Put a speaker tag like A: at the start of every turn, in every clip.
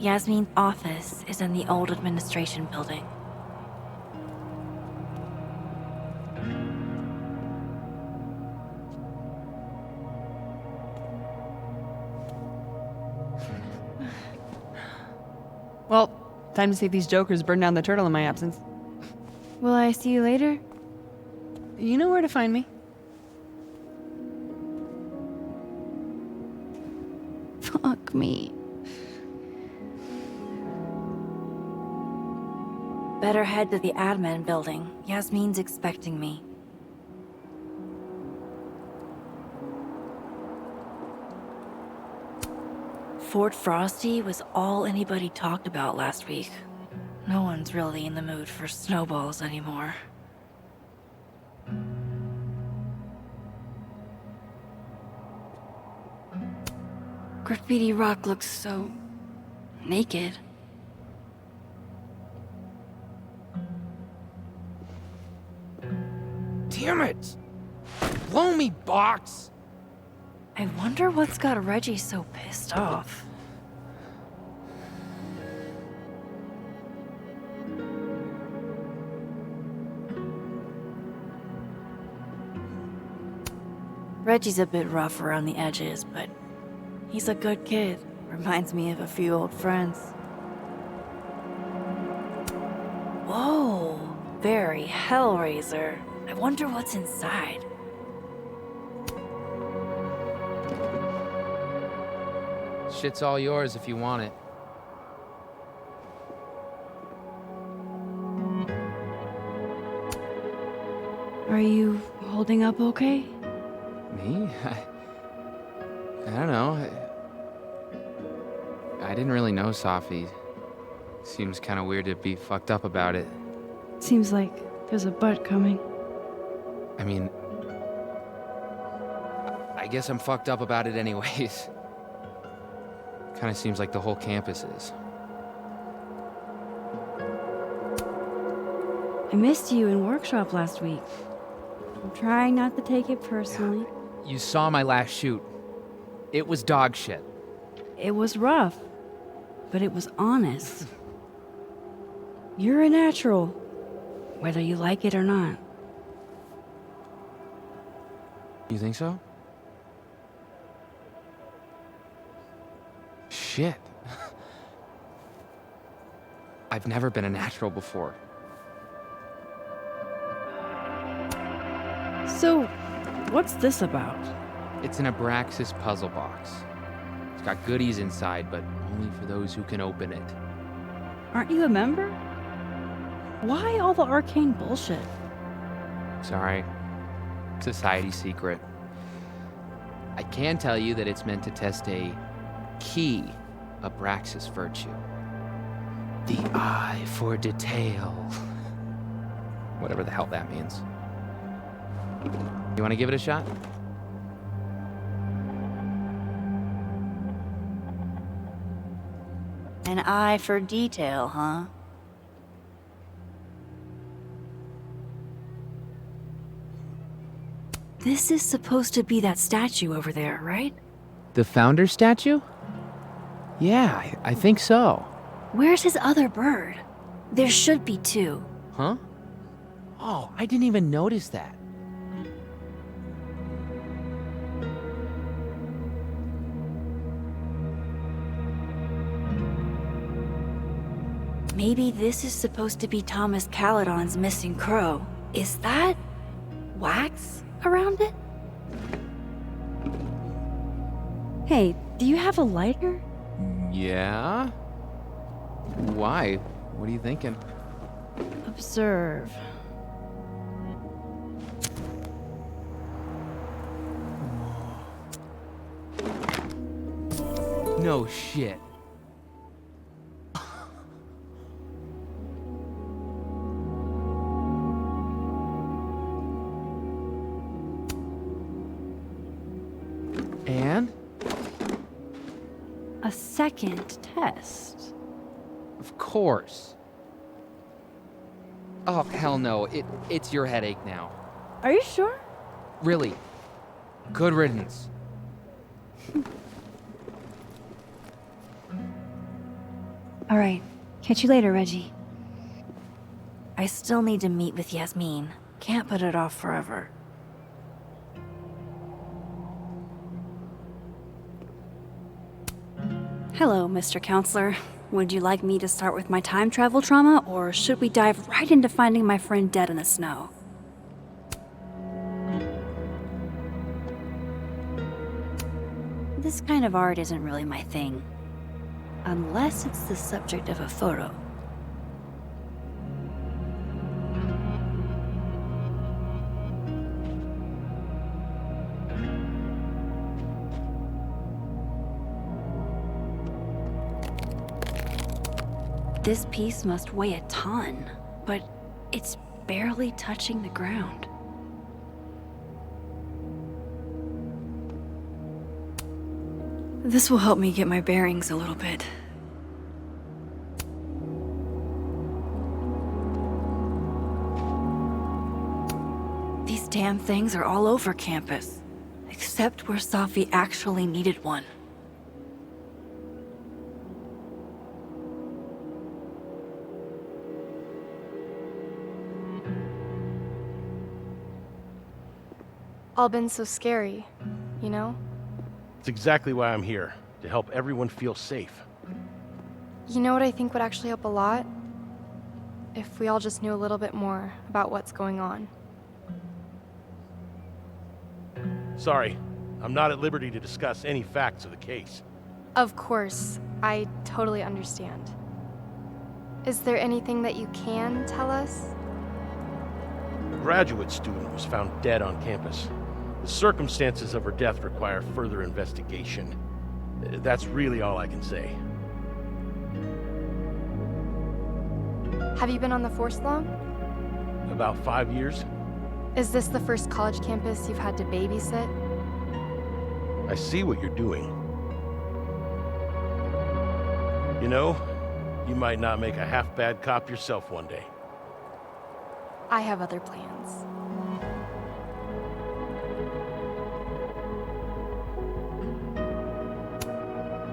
A: Yasmin's office is in the old administration building.
B: Well, time to see if these jokers burn down the turtle in my absence.
A: Will I see you later?
B: You know where to find me.
A: Fuck me. Better head to the admin building. Yasmin's expecting me. Fort Frosty was all anybody talked about last week. No one's really in the mood for snowballs anymore. Graffiti Rock looks so... naked.
C: Damn it! Blow me, box!
A: I wonder what's got Reggie so pissed off. Reggie's a bit rough around the edges, but he's a good kid. Reminds me of a few old friends. Whoa, very Hellraiser. I wonder what's inside.
C: Shit's all yours if you want it.
A: Are you holding up okay?
C: Me? I don't know. I didn't really know Safi. Seems kind of weird to be fucked up about it.
A: Seems like there's a but coming.
C: I mean, I guess I'm fucked up about it anyways. Kind of seems like the whole campus is.
A: I missed you in workshop last week. I'm trying not to take it personally.
C: You saw my last shoot. It was dog shit.
A: It was rough, but it was honest. You're a natural, whether you like it or not.
C: You think so? Shit. I've never been a natural before.
A: So, what's this about?
C: It's an Abraxas puzzle box. It's got goodies inside, but only for those who can open it.
A: Aren't you a member? Why all the arcane bullshit?
C: Sorry. Society secret. I can tell you that it's meant to test a key Abraxas virtue. The eye for detail. Whatever the hell that means. You want to give it a shot?
A: An eye for detail, huh? This is supposed to be that statue over there, right?
C: The founder statue? Yeah, I think so.
A: Where's his other bird? There should be two.
C: Huh? Oh, I didn't even notice that.
A: Maybe this is supposed to be Thomas Caledon's missing crow. Is that wax around it? Hey, do you have a lighter?
C: Yeah? Why? What are you thinking?
A: Observe.
C: No shit. And?
A: A second test.
C: Of course. Oh, hell no. It's your headache now.
A: Are you sure?
C: Really. Good riddance.
A: All right. Catch you later, Reggie. I still need to meet with Yasmin. Can't put it off forever. Hello, Mr. Counselor. Would you like me to start with my time travel trauma, or should we dive right into finding my friend dead in the snow? This kind of art isn't really my thing. Unless it's the subject of a photo. This piece must weigh a ton, but it's barely touching the ground. This will help me get my bearings a little bit. These damn things are all over campus, except where Safi actually needed one.
D: All been so scary, you know?
E: It's exactly why I'm here, to help everyone feel safe.
D: You know what I think would actually help a lot? If we all just knew a little bit more about what's going on.
E: Sorry, I'm not at liberty to discuss any facts of the case.
D: Of course, I totally understand. Is there anything that you can tell us?
E: A graduate student was found dead on campus. The circumstances of her death require further investigation. That's really all I can say.
D: Have you been on the force long?
E: About 5 years?
D: Is this the first college campus you've had to babysit?
E: I see what you're doing. You know, you might not make a half-bad cop yourself one day.
D: I have other plans.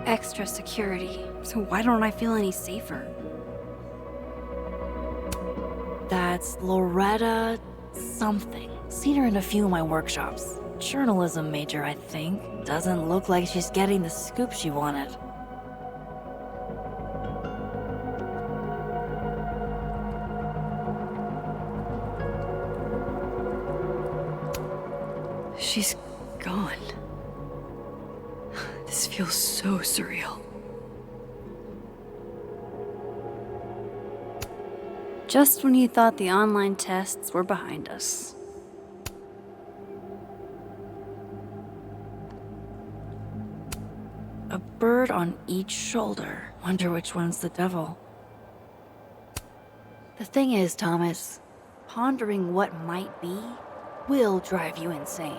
A: Extra security, so why don't I feel any safer? That's Loretta something. Seen her in a few of my workshops. Journalism major, I think. Doesn't look like she's getting the scoop she wanted. She's gone. This feels so surreal. Just when you thought the online tests were behind us. A bird on each shoulder. Wonder which one's the devil. The thing is, Thomas, pondering what might be will drive you insane.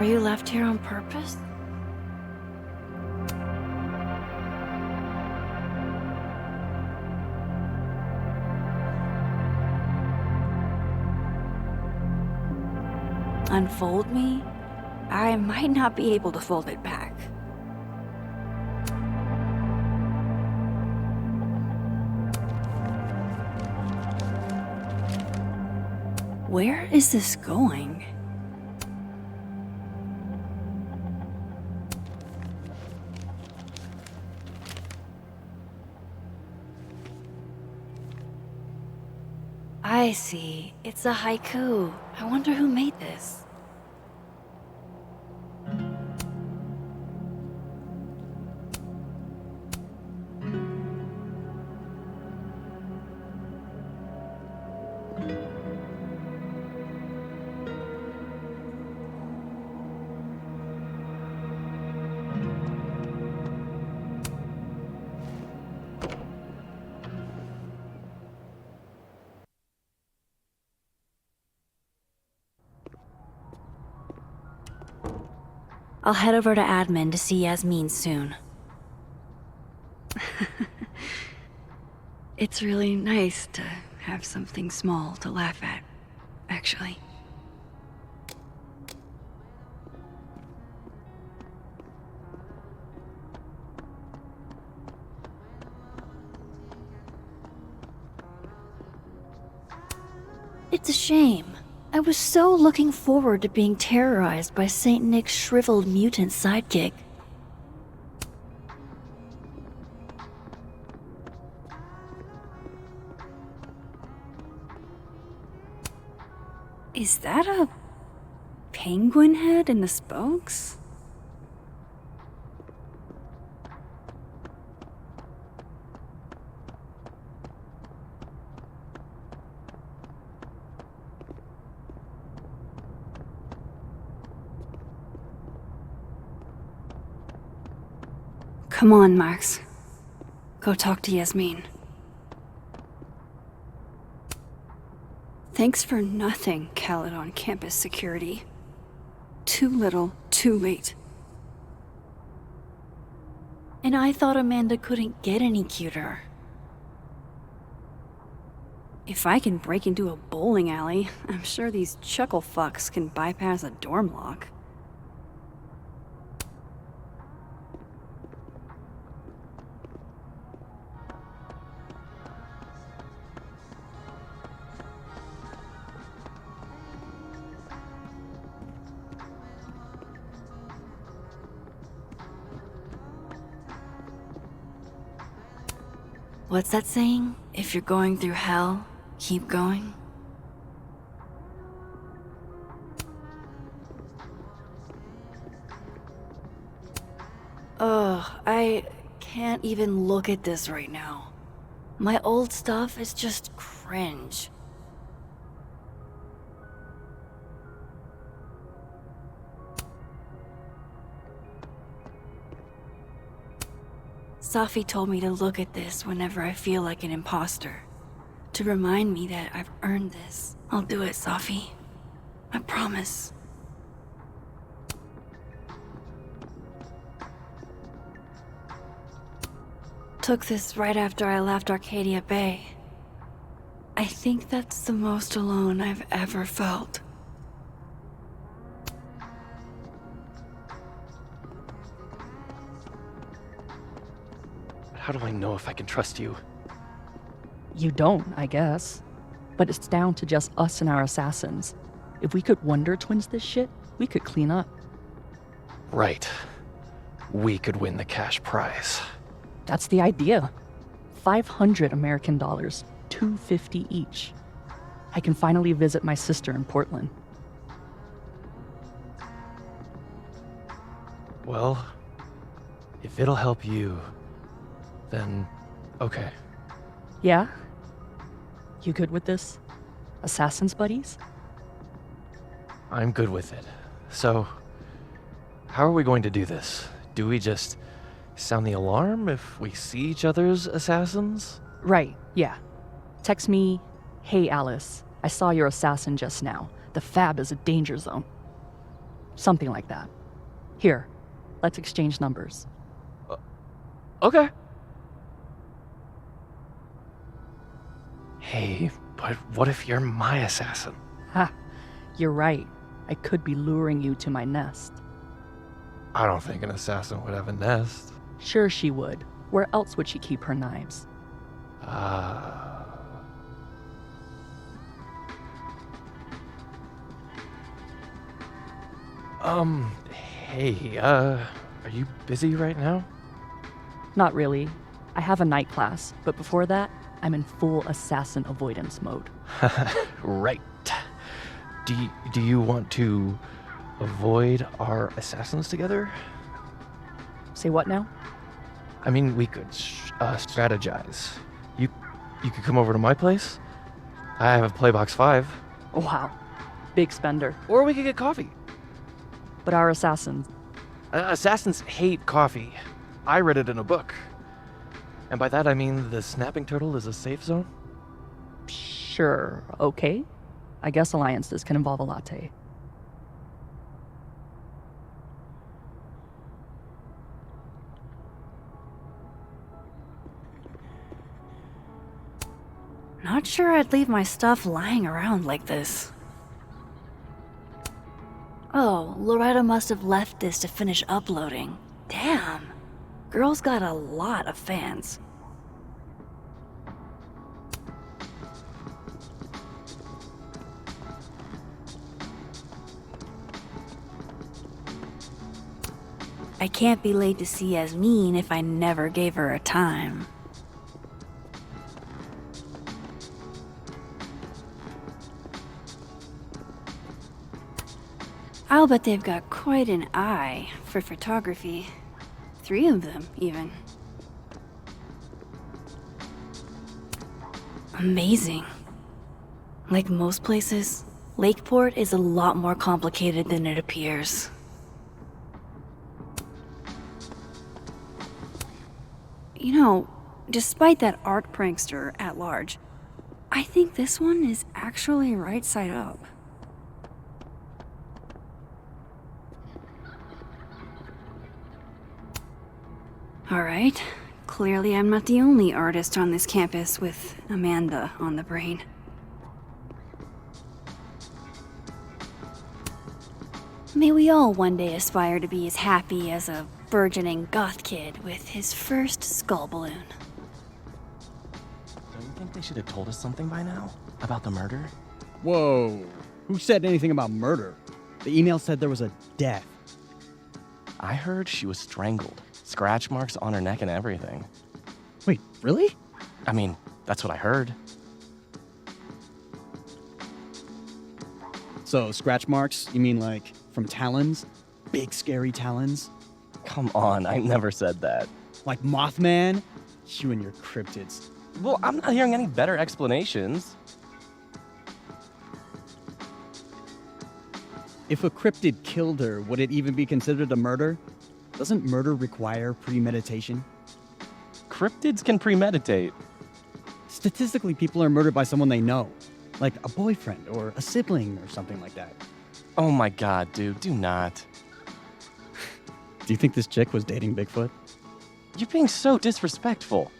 A: Were you left here on purpose? Unfold me? I might not be able to fold it back. Where is this going? I see. It's a haiku. I wonder who made this. I'll head over to admin to see Yasmin soon. It's really nice to have something small to laugh at, actually. It's a shame. I was so looking forward to being terrorized by St. Nick's shriveled mutant sidekick.
F: Is that a penguin head in the spokes? Come on, Max. Go talk to Yasmin. Thanks for nothing, Caledon campus security. Too little, too late.
A: And I thought Amanda couldn't get any cuter.
F: If I can break into a bowling alley, I'm sure these chuckle fucks can bypass a dorm lock.
A: What's that saying? If you're going through hell, keep going? Ugh, I can't even look at this right now. My old stuff is just cringe. Safi told me to look at this whenever I feel like an imposter. To remind me that I've earned this. I'll do it, Safi. I promise. Took this right after I left Arcadia Bay. I think that's the most alone I've ever felt.
G: How do I know if I can trust you?
H: You don't, I guess. But it's down to just us and our assassins. If we could Wonder Twins this shit, we could clean up.
G: Right. We could win the cash prize.
H: That's the idea. 500 American dollars, $250 each. I can finally visit my sister in Portland.
G: Well, if it'll help you, then okay.
H: Yeah? You good with this? Assassins buddies?
G: I'm good with it. So, how are we going to do this? Do we just sound the alarm if we see each other's assassins?
H: Right, yeah. Text me, "Hey Alice, I saw your assassin just now. The fab is a danger zone." Something like that. Here, let's exchange numbers.
G: Okay. Hey, but what if you're my assassin?
H: Ha, you're right. I could be luring you to my nest.
G: I don't think an assassin would have a nest.
H: Sure she would. Where else would she keep her knives?
G: Hey, are you busy right now?
H: Not really. I have a night class, but before that, I'm in full assassin avoidance mode.
G: Right. Do you want to avoid our assassins together?
H: Say what now?
G: I mean, we could strategize. You could come over to my place. I have a Playbox 5.
H: Wow. Big spender.
G: Or we could get coffee.
H: But our assassins.
G: Assassins hate coffee. I read it in a book. And by that I mean the snapping turtle is a safe zone?
H: Sure, okay. I guess alliances can involve a latte.
A: Not sure I'd leave my stuff lying around like this. Oh, Loretta must have left this to finish uploading. Damn. Girl's got a lot of fans.
F: I can't be laid to see as mean if I never gave her a time. I'll bet they've got quite an eye for photography. 3 of them, even. Amazing. Like most places, Lakeport is a lot more complicated than it appears. You know, despite that art prankster at large, I think this one is actually right side up. Alright, clearly I'm not the only artist on this campus with Amanda on the brain. May we all one day aspire to be as happy as a burgeoning goth kid with his first skull balloon.
I: Don't you think they should have told us something by now? About the murder?
J: Whoa. Who said anything about murder? The email said there was a death.
I: I heard she was strangled. Scratch marks on her neck and everything.
J: Wait, really?
I: I mean, that's what I heard.
J: So, scratch marks? You mean like from talons? Big scary talons?
I: Come on, I never said that.
J: Like Mothman? You and your cryptids.
I: Well, I'm not hearing any better explanations.
J: If a cryptid killed her, would it even be considered a murder? Doesn't murder require premeditation?
I: Cryptids can premeditate.
J: Statistically, people are murdered by someone they know. Like a boyfriend or a sibling or something like that.
I: Oh my god, dude, do not.
J: Do you think this chick was dating Bigfoot?
I: You're being so disrespectful.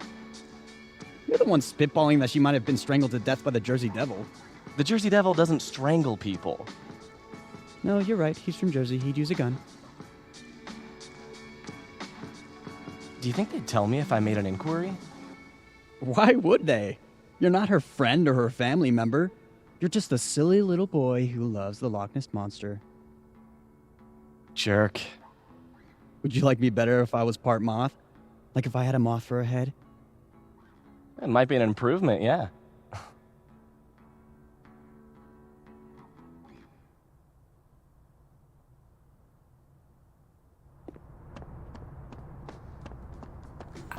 J: You're the one spitballing that she might have been strangled to death by the Jersey Devil.
I: The Jersey Devil doesn't strangle people.
J: No, you're right. He's from Jersey. He'd use a gun.
I: Do you think they'd tell me if I made an inquiry?
J: Why would they? You're not her friend or her family member. You're just a silly little boy who loves the Loch Ness Monster.
I: Jerk.
J: Would you like me better if I was part moth? Like if I had a moth for a head?
I: It might be an improvement, yeah.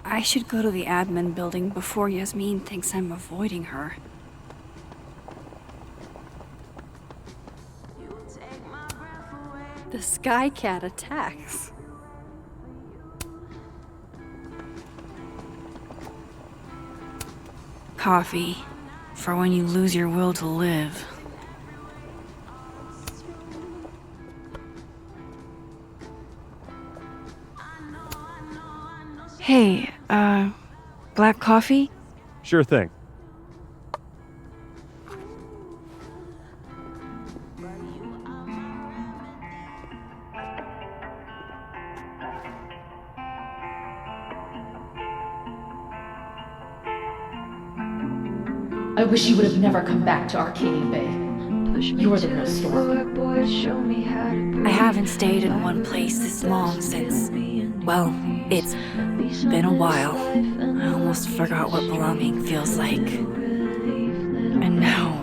F: I should go to the admin building before Yasmin thinks I'm avoiding her. The Sky Cat attacks. Coffee, for when you lose your will to live. Hey, black coffee?
E: Sure thing.
K: I wish you would have never come back to Arcadia Bay. You were the real story.
A: I haven't stayed in one place this long since, well, it's been a while. I almost forgot what belonging feels like. And now,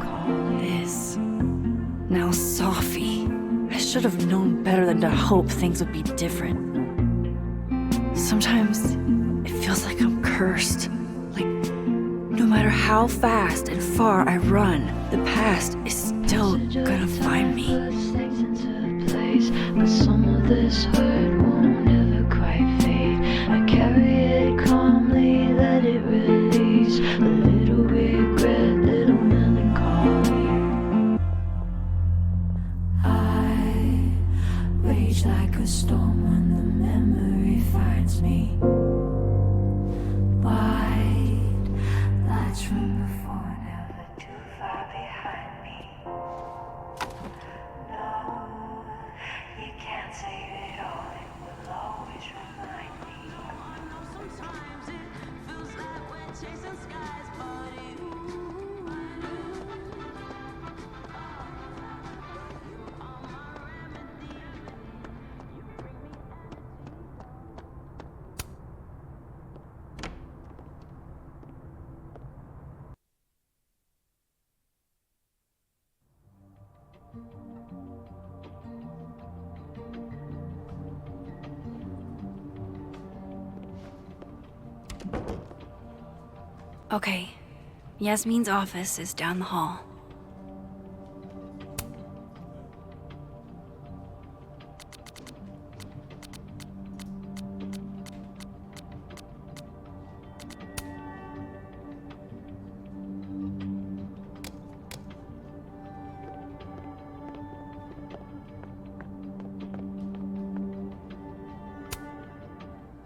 A: this. Now Safi. I should have known better than to hope things would be different. Sometimes, it feels like I'm cursed. Like, no matter how fast and far I run, the past is still gonna find me.
L: But some of this hurt won't ever quite fade. I carry it calmly, let it release. A little regret, little melancholy. I rage like a storm when the memory finds me. White lights from before, never too far behind me. No, you can't save it all, it will always remind me. Sometimes it feels like we're chasing skies, but
A: Okay, Yasmin's office is down the hall.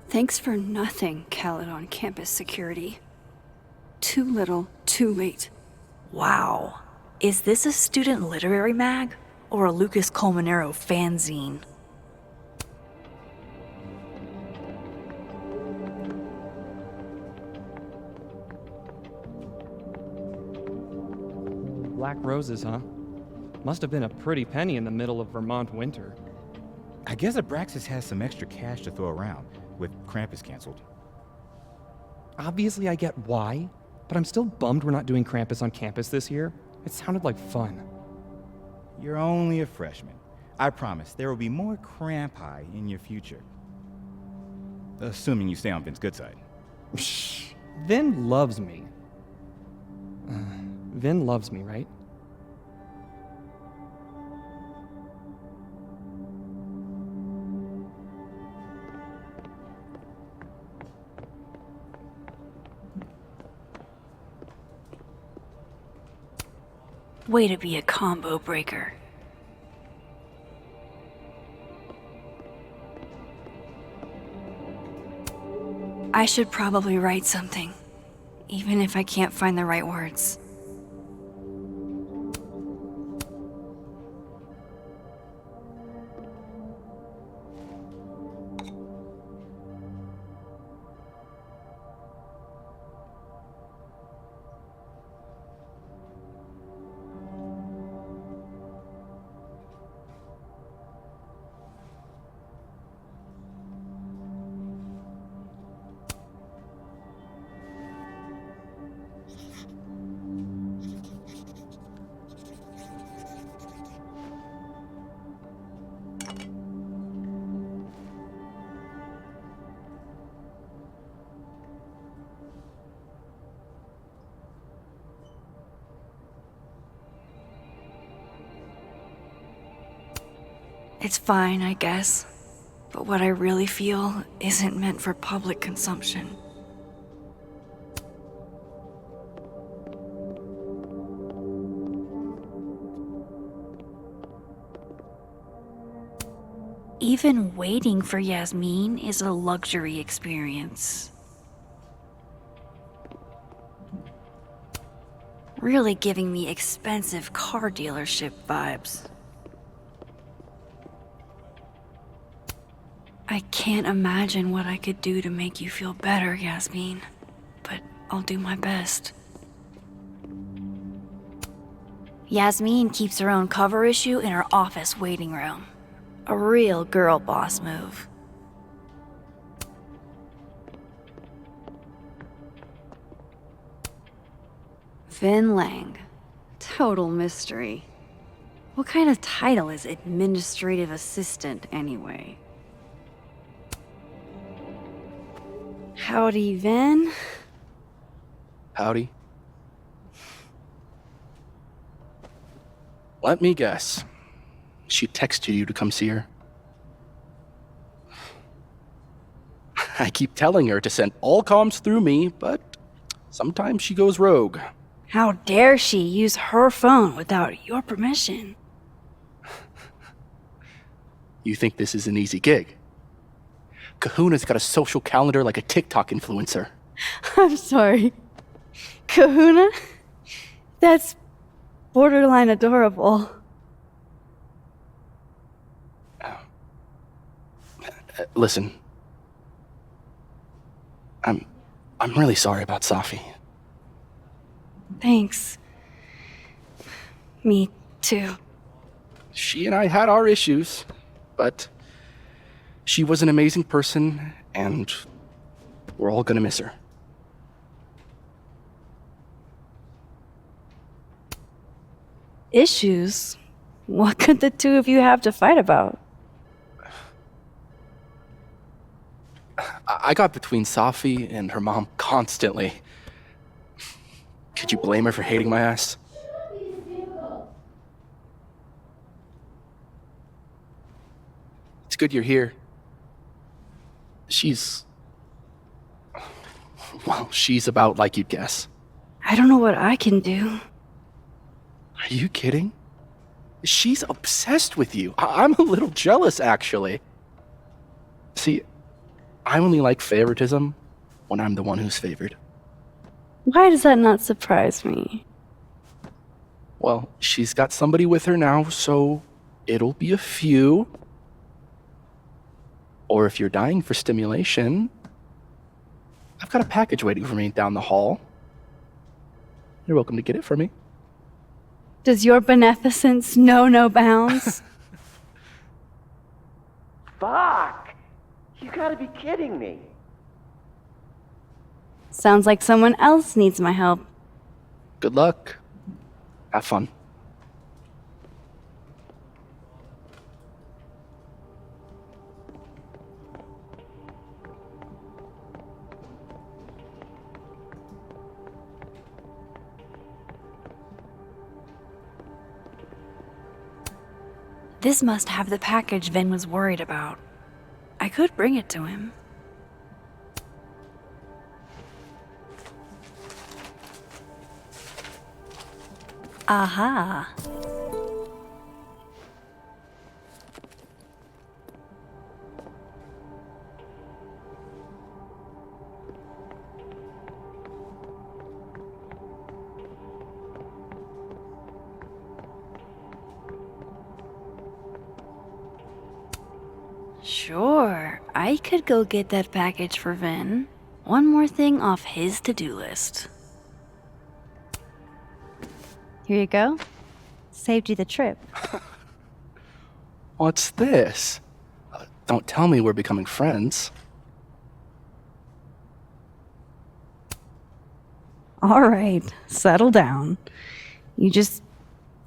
F: Thanks for nothing, Caledon campus security. Too little, too late.
A: Wow. Is this a student literary mag? Or a Lucas Colmenero fanzine?
M: Black roses, huh? Must have been a pretty penny in the middle of Vermont winter.
N: I guess Abraxas has some extra cash to throw around, with Krampus canceled.
M: Obviously I get why, but I'm still bummed we're not doing Krampus on campus this year. It sounded like fun.
N: You're only a freshman. I promise there will be more Krampi in your future. Assuming you stay on Vin's good side.
M: Vin loves me. Vin loves me, right?
A: Way to be a combo breaker. I should probably write something, even if I can't find the right words. It's fine, I guess. But what I really feel isn't meant for public consumption. Even waiting for Yasmin is a luxury experience. Really giving me expensive car dealership vibes. I can't imagine what I could do to make you feel better, Yasmin, but I'll do my best. Yasmin keeps her own cover issue in her office waiting room. A real girl boss move.
F: Vin Lang. Total mystery. What kind of title is administrative assistant, anyway? Howdy, Vin.
I: Howdy. Let me guess. She texted you to come see her? I keep telling her to send all comms through me, but sometimes she goes rogue.
A: How dare she use her phone without your permission?
I: You think this is an easy gig? Kahuna's got a social calendar like a TikTok influencer.
F: I'm sorry. Kahuna? That's borderline adorable.
I: Listen. I'm really sorry about Safi.
A: Thanks. Me too.
I: She and I had our issues, but she was an amazing person, and we're all gonna miss her.
F: Issues? What could the two of you have to fight about?
I: I got between Safi and her mom constantly. Could you blame her for hating my ass? It's good you're here. She's about like you'd guess.
F: I don't know what I can do.
I: Are you kidding? She's obsessed with you. I'm a little jealous, actually. See, I only like favoritism when I'm the one who's favored.
F: Why does that not surprise me?
I: Well, she's got somebody with her now, so it'll be a few. Or if you're dying for stimulation, I've got a package waiting for me down the hall. You're welcome to get it for me.
F: Does your beneficence know no bounds?
O: Fuck! You gotta be kidding me.
F: Sounds like someone else needs my help.
I: Good luck. Have fun.
F: This must have the package Vin was worried about. I could bring it to him. Aha. Sure, I could go get that package for Vin. One more thing off his to-do list.
P: Here you go. Saved you the trip.
I: What's this? Don't tell me we're becoming friends.
F: All right, settle down. You just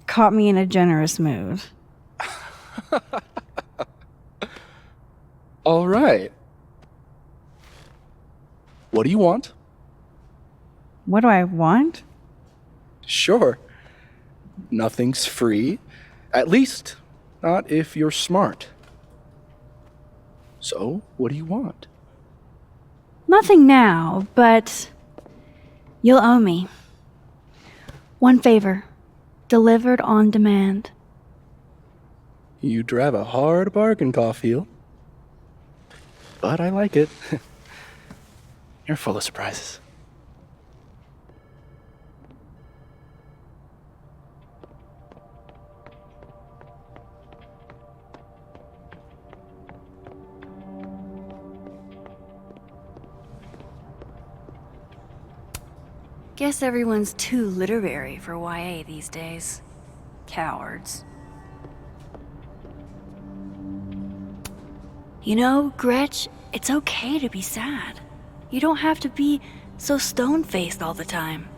F: caught me in a generous mood.
I: All right. What do you want?
F: What do I want?
I: Sure. Nothing's free. At least, not if you're smart. So, what do you want?
F: Nothing now, but you'll owe me. One favor, delivered on demand.
I: You drive a hard bargain, Caulfield. But I like it. You're full of surprises.
F: Guess everyone's too literary for YA these days. Cowards. You know, Gretch, it's okay to be sad. You don't have to be so stone-faced all the time.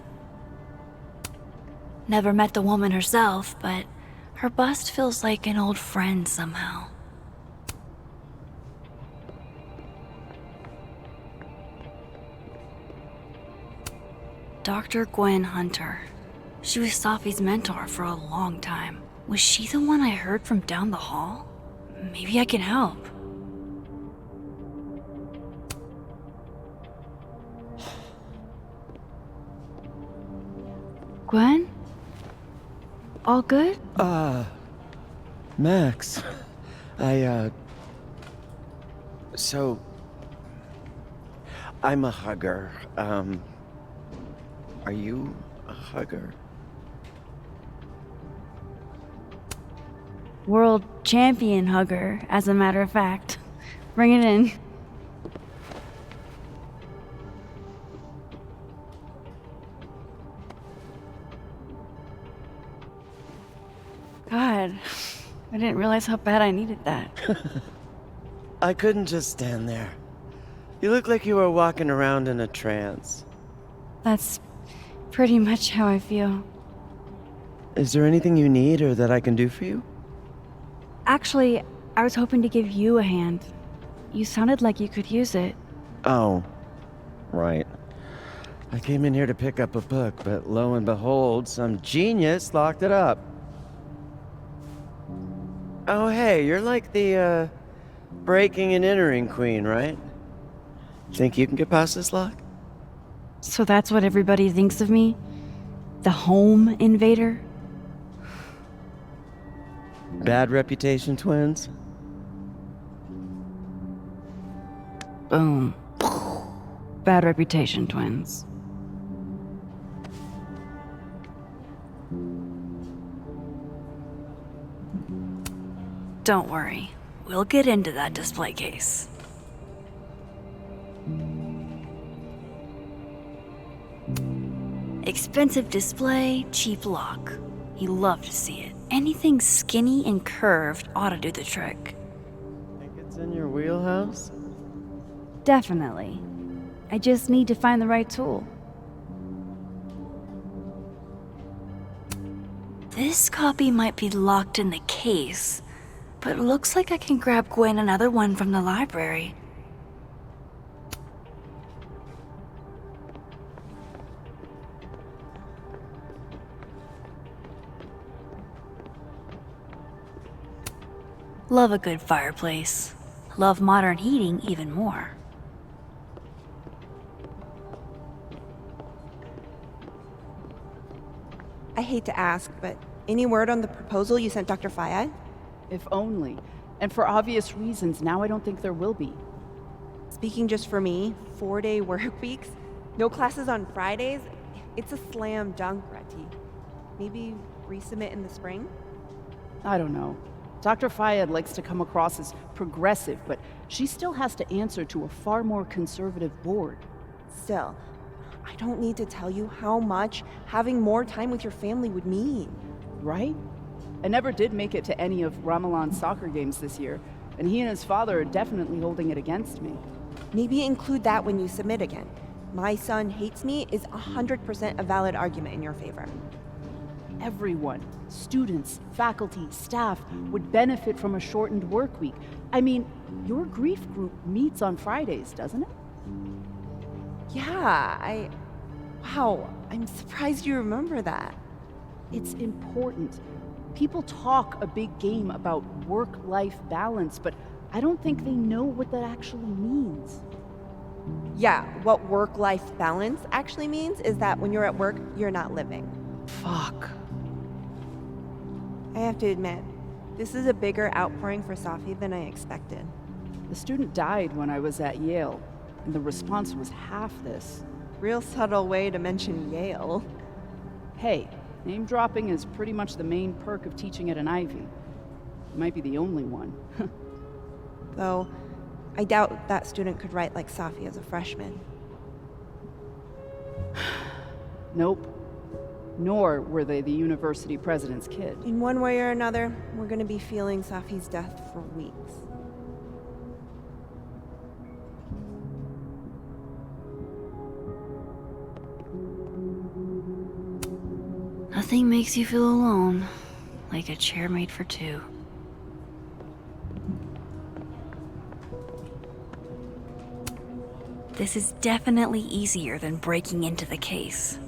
F: Never met the woman herself, but her bust feels like an old friend somehow. Dr. Gwen Hunter. She was Safi's mentor for a long time. Was she the one I heard from down the hall? Maybe I can help. Gwen? All good?
O: Max. So, I'm a hugger. Are you a hugger?
F: World champion hugger, as a matter of fact. Bring it in. God, I didn't realize how bad I needed that.
O: I couldn't just stand there. You look like you were walking around in a trance.
F: That's pretty much how I feel.
O: Is there anything you need or that I can do for you?
F: Actually, I was hoping to give you a hand. You sounded like you could use it.
O: Oh, right. I came in here to pick up a book, but lo and behold, some genius locked it up. Oh, hey, you're like the, breaking and entering queen, right? Think you can get past this lock?
F: So that's what everybody thinks of me? The home invader?
O: Bad reputation, twins?
F: Boom. Bad reputation, twins. Don't worry. We'll get into that display case. Expensive display, cheap lock. You love to see it. Anything skinny and curved ought to do the trick.
O: Think it's in your wheelhouse?
F: Definitely. I just need to find the right tool. This copy might be locked in the case, but it looks like I can grab Gwen another one from the library. Love a good fireplace. Love modern heating even more.
Q: I hate to ask, but any word on the proposal you sent Dr. Fayyad?
R: If only. And for obvious reasons, now I don't think there will be.
Q: Speaking just for me, 4-day work weeks, no classes on Fridays, it's a slam dunk, Reti. Maybe resubmit in the spring?
R: I don't know. Dr. Fayyad likes to come across as progressive, but she still has to answer to a far more conservative board.
Q: Still, I don't need to tell you how much having more time with your family would mean.
R: Right? I never did make it to any of Ramalan's soccer games this year, and he and his father are definitely holding it against me.
Q: Maybe include that when you submit again. My son hates me is 100% a valid argument in your favor.
R: Everyone, students, faculty, staff, would benefit from a shortened work week. I mean, your grief group meets on Fridays, doesn't it?
Q: Yeah, Wow, I'm surprised you remember that.
R: It's important. People talk a big game about work-life balance, but I don't think they know what that actually means.
Q: Yeah, what work-life balance actually means is that when you're at work, you're not living.
R: Fuck.
Q: I have to admit, this is a bigger outpouring for Safi than I expected.
R: The student died when I was at Yale, and the response was half this.
Q: Real subtle way to mention Yale.
R: Hey, name dropping is pretty much the main perk of teaching at an Ivy. It might be the only one.
Q: Though, I doubt that student could write like Safi as a freshman.
R: Nope. Nor were they the university president's kid.
Q: In one way or another, we're gonna be feeling Safi's death for weeks.
F: Nothing makes you feel alone like a chair made for two. This is definitely easier than breaking into the case.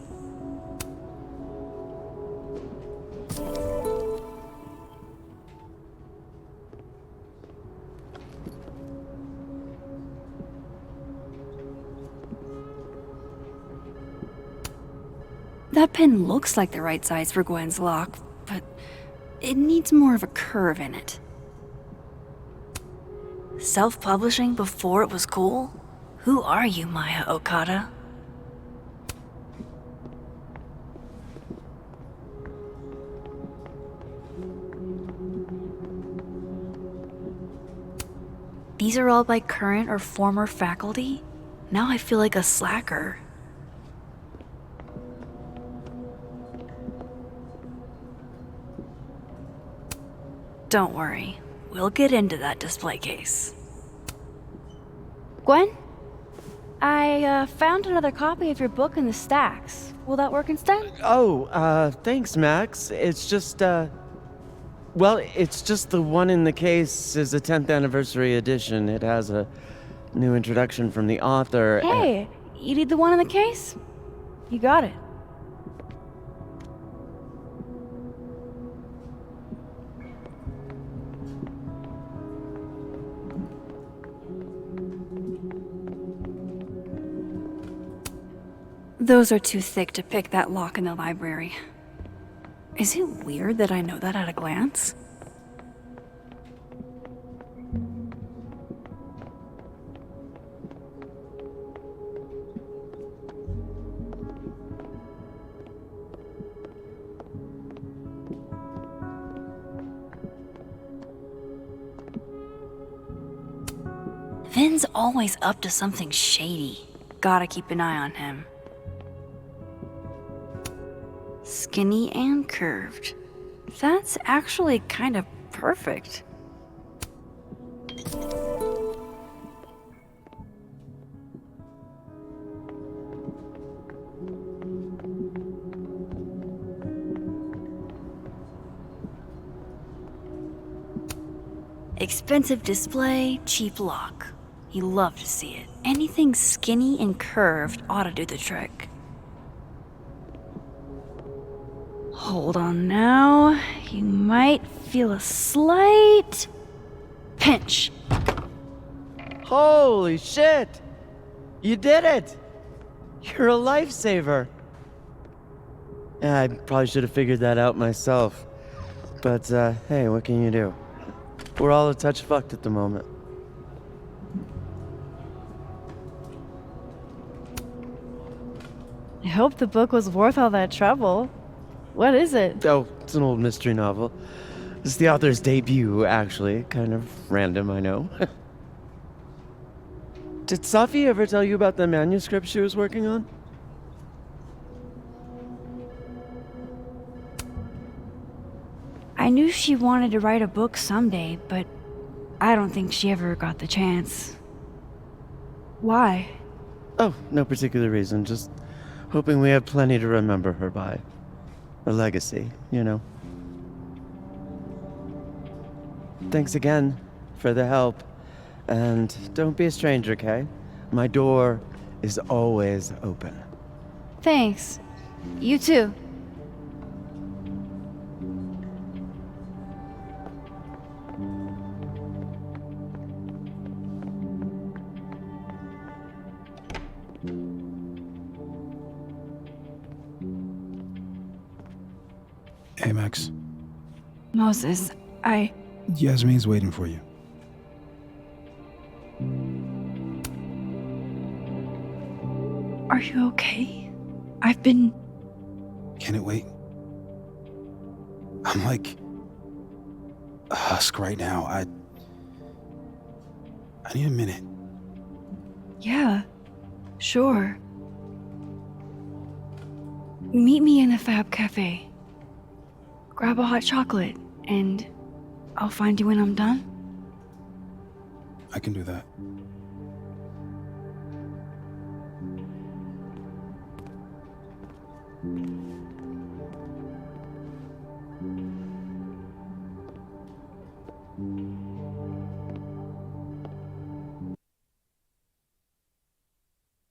F: That pen looks like the right size for Gwen's lock, but it needs more of a curve in it. Self-publishing before it was cool? Who are you, Maya Okada? These are all by current or former faculty? Now I feel like a slacker. Don't worry, we'll get into that display case. Gwen? I found another copy of your book in the stacks. Will that work instead?
O: Oh, thanks, Max. It's just, well, it's just the one in the case is a 10th anniversary edition. It has a New introduction from the author.
F: Hey, you need the one in the case? You got it. Those are too thick to pick that lock in the library. Is it weird that I know that at a glance? Vin's always up to something shady. Gotta keep an eye on him. Skinny and curved. That's actually kind of perfect. Expensive display, cheap lock. You love to see it. Anything skinny and curved ought to do the trick. Hold on now. You might feel a slight pinch.
O: Holy shit! You did it! You're a lifesaver. Yeah, I probably should have figured that out myself. But, hey, what can you do? We're all a touch fucked at the moment.
P: I hope the book was worth all that trouble. What is it?
O: Oh, it's an old mystery novel. It's the author's debut, actually. Kind of random, I know. Did Safi ever tell you about the manuscript she was working on?
F: I knew she wanted to write a book someday, but I don't think she ever got the chance. Why?
O: Oh, no particular reason. Just hoping we have plenty to remember her by. A legacy, you know. Thanks again for the help. And don't be a stranger, Kay. My door is always open.
F: Thanks. You too.
S: Hey, Max.
F: Moses,
S: Yasmin's waiting for you.
F: Are you okay? I've been...
S: Can it wait? I'm like a husk right now. I need a minute.
F: Yeah, sure. Meet me in the Fab Cafe. Grab a hot chocolate, and I'll find you when I'm done.
S: I can do that.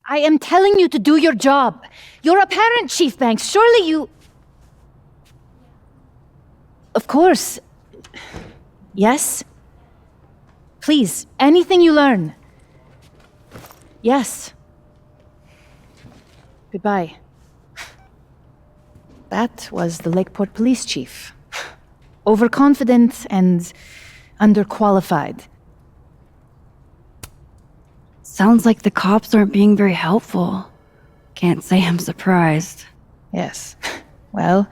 T: I am telling you to do your job. You're a parent, Chief Banks. Surely you... Of course. Yes? Please, anything you learn. Yes. Goodbye. That was the Lakeport police chief. Overconfident and underqualified.
F: Sounds like the cops aren't being very helpful. Can't say I'm surprised.
T: Yes. Well,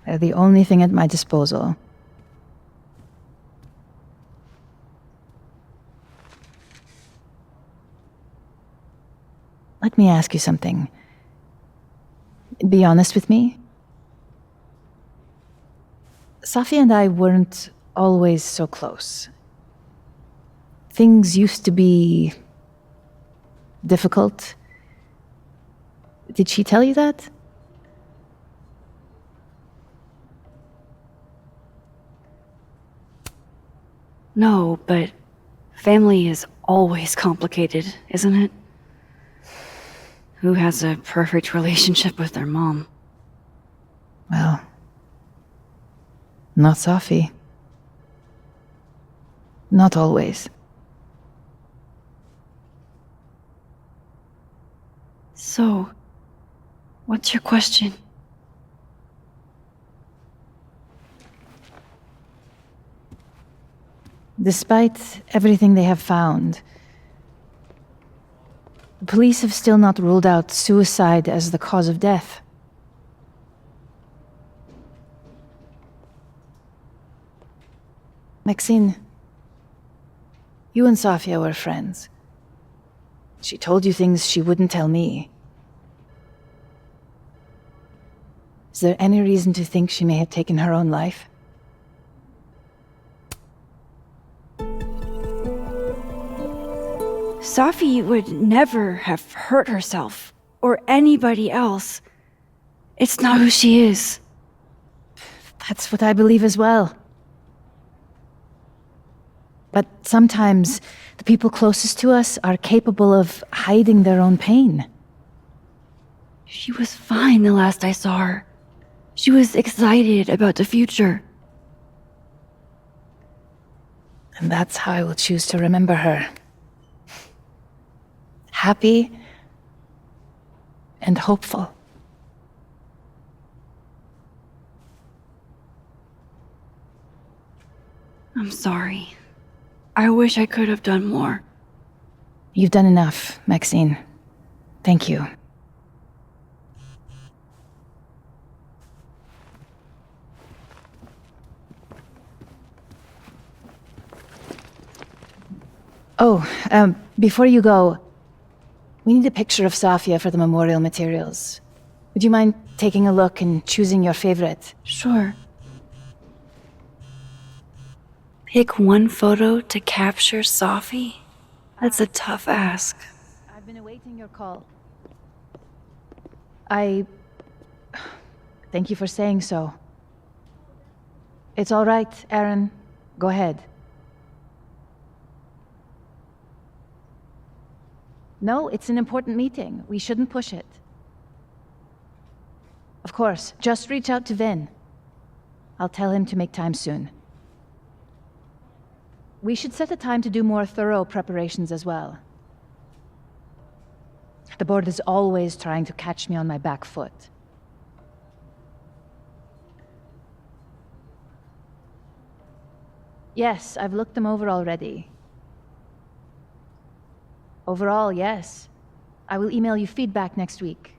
T: they're the only thing at my disposal. Let me ask you something. Be honest with me. Safi and I weren't always so close. Things used to be difficult. Did she tell you that?
F: No, but family is always complicated, isn't it? Who has a perfect relationship with their mom?
U: Well, not Safi. Not always.
F: So, what's your question?
U: Despite everything they have found, the police have still not ruled out suicide as the cause of death. Maxine, you and Safiya were friends. She told you things she wouldn't tell me. Is there any reason to think she may have taken her own life?
F: Safi would never have hurt herself, or anybody else. It's not who she is.
U: That's what I believe as well. But sometimes the people closest to us are capable of hiding their own pain.
F: She was fine the last I saw her. She was excited about the future.
U: And that's how I will choose to remember her. Happy and hopeful.
F: I'm sorry. I wish I could have done more.
U: You've done enough, Maxine. Thank you. Oh, before you go, we need a picture of Safiya for the memorial materials. Would you mind taking a look and choosing your favorite?
F: Sure. Pick one photo to capture Safi? That's a tough ask.
U: I've been awaiting your call. Thank you for saying so. It's all right, Aaron. Go ahead. No, it's an important meeting. We shouldn't push it. Of course, just reach out to Vin. I'll tell him to make time soon. We should set a time to do more thorough preparations as well. The board is always trying to catch me on my back foot. Yes, I've looked them over already. Overall, yes. I will email you feedback next week.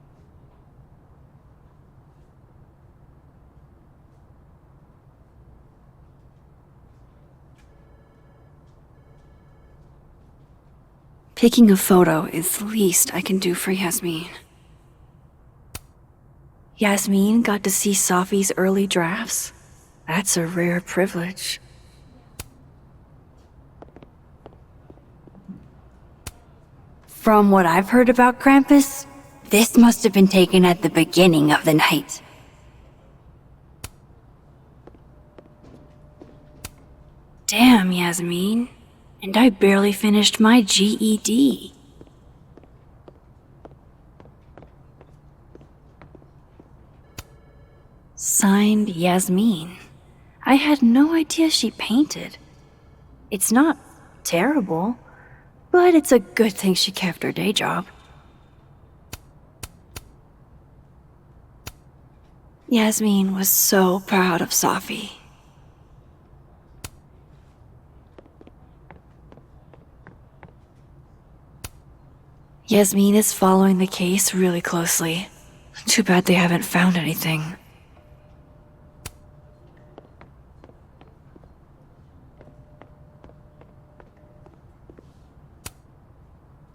F: Picking a photo is the least I can do for Yasmin. Yasmin got to see Safi's early drafts. That's a rare privilege. From what I've heard about Krampus, this must have been taken at the beginning of the night. Damn, Yasmin. And I barely finished my GED. Signed, Yasmin. I had no idea she painted. It's not terrible, but it's a good thing she kept her day job. Yasmin was so proud of Safi. Yasmin is following the case really closely. Too bad they haven't found anything.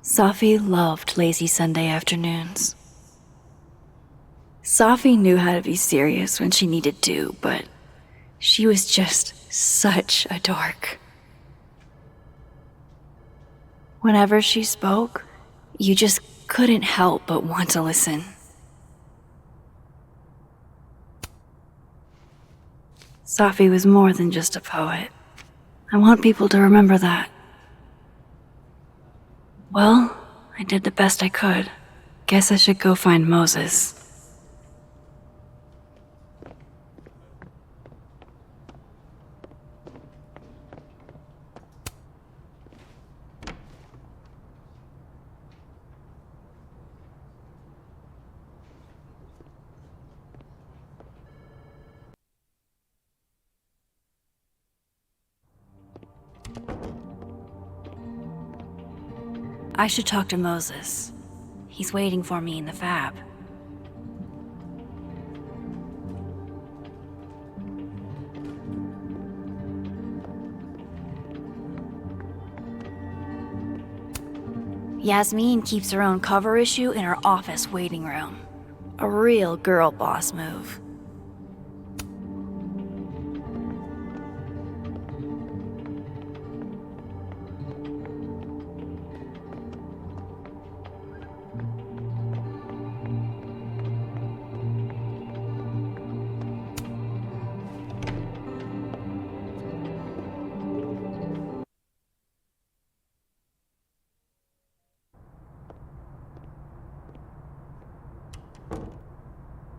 F: Safi loved lazy Sunday afternoons. Safi knew how to be serious when she needed to, but she was just such a dork. Whenever she spoke, you just couldn't help but want to listen. Safi was more than just a poet. I want people to remember that. Well, I did the best I could. Guess I should go find Moses. I should talk to Moses. He's waiting for me in the fab. Yasmin keeps her own cover issue in her office waiting room. A real girl boss move.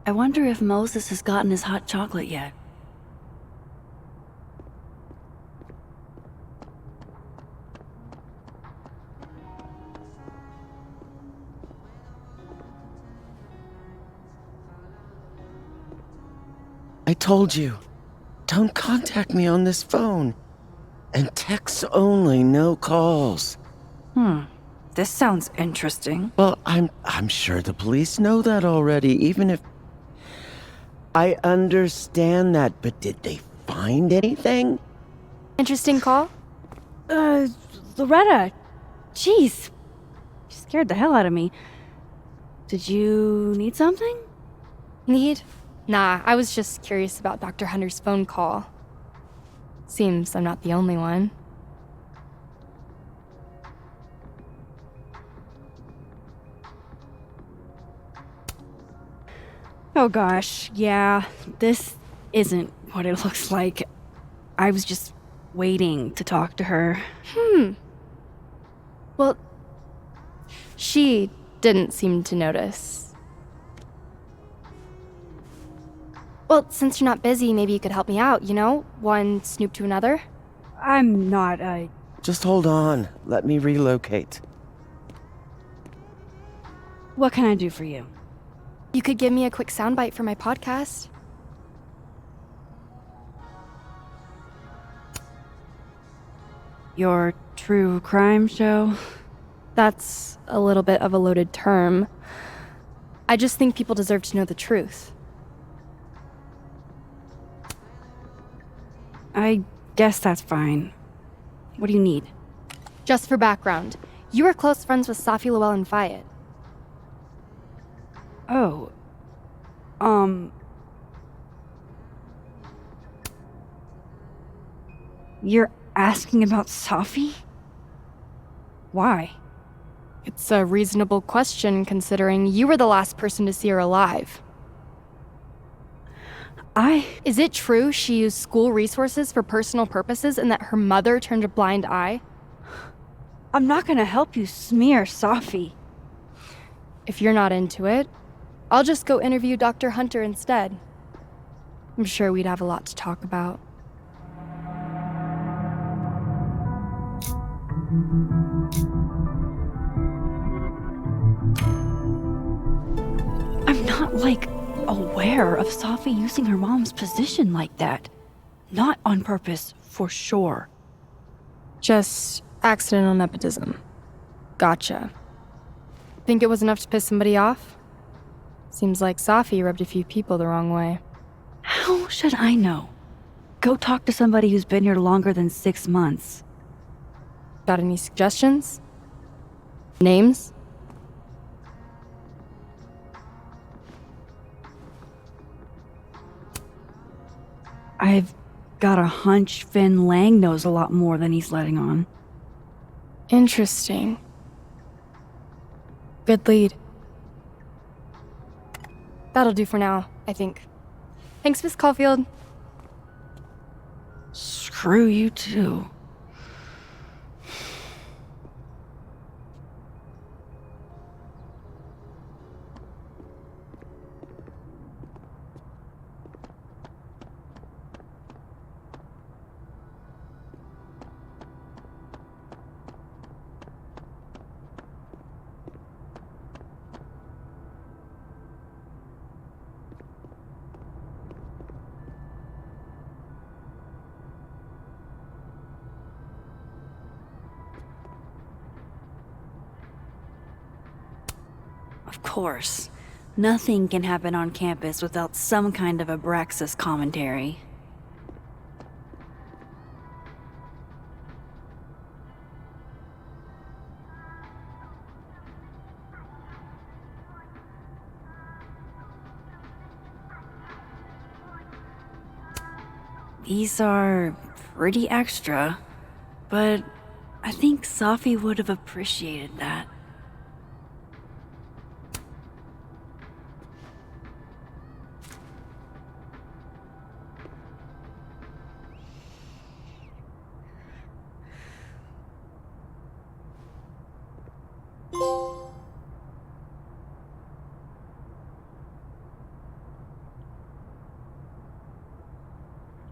F: I wonder if Moses has gotten his hot chocolate yet.
O: I told you, don't contact me on this phone. And texts only, no calls.
F: This sounds interesting.
O: Well, I'm sure the police know that already, even if... I understand that, but did they find anything?
D: Interesting call?
A: Loretta. Jeez. You scared the hell out of me. Did you need something?
D: Need? Nah, I was just curious about Dr. Hunter's phone call. Seems I'm not the only one.
A: Oh gosh, yeah. This isn't what it looks like. I was just waiting to talk to her.
D: Well, she didn't seem to notice. Well, since you're not busy, maybe you could help me out, you know? One snoop to another.
A: I'm not,
O: Just hold on. Let me relocate.
A: What can I do for you?
D: You could give me a quick soundbite for my podcast.
A: Your true crime show?
D: That's a little bit of a loaded term. I just think people deserve to know the truth.
A: I guess that's fine. What do you need?
D: Just for background, you were close friends with Safi, Llewellyn-Fayyad.
A: Oh. You're asking about Safi? Why?
D: It's a reasonable question considering you were the last person to see her alive. Is it true she used school resources for personal purposes and that her mother turned a blind eye?
A: I'm not gonna help you smear Safi.
D: If you're not into it, I'll just go interview Dr. Hunter instead. I'm sure we'd have a lot to talk about.
F: I'm not, aware of Safi using her mom's position like that. Not on purpose, for sure.
D: Just accidental nepotism. Gotcha. Think it was enough to piss somebody off? Seems like Safi rubbed a few people the wrong way.
F: How should I know? Go talk to somebody who's been here longer than 6 months.
D: Got any suggestions? Names?
A: I've got a hunch Finn Lang knows a lot more than he's letting on.
D: Interesting. Good lead. That'll do for now, I think. Thanks, Miss Caulfield.
F: Screw you too. Of course. Nothing can happen on campus without some kind of Abraxas commentary. These are pretty extra, but I think Safi would have appreciated that.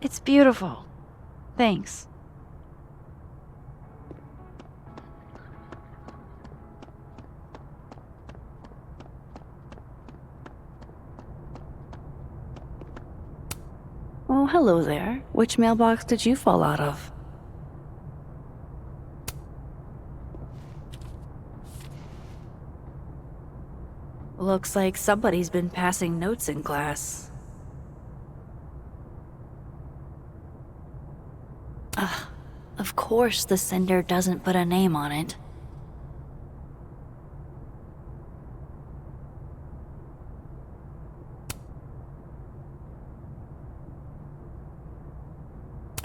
F: It's beautiful. Thanks. Oh, hello there. Which mailbox did you fall out of? Looks like somebody's been passing notes in class. Of course the sender doesn't put a name on it.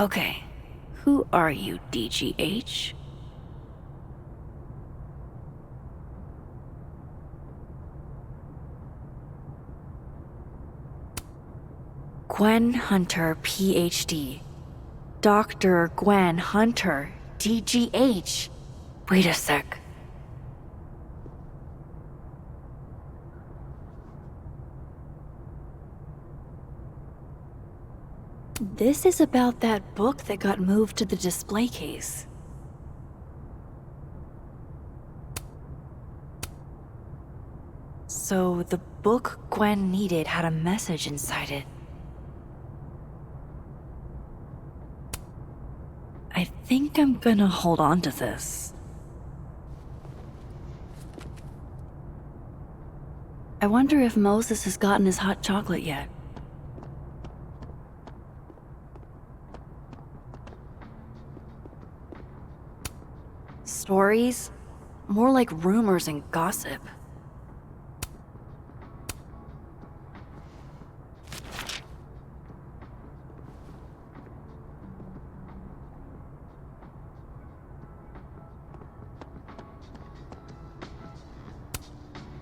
F: Okay, who are you, DGH? Gwen Hunter, PhD. Dr. Gwen Hunter, DGH. Wait a sec. This is about that book that got moved to the display case. So the book Gwen needed had a message inside it. I think I'm gonna hold on to this. I wonder if Moses has gotten his hot chocolate yet. Stories? More like rumors and gossip.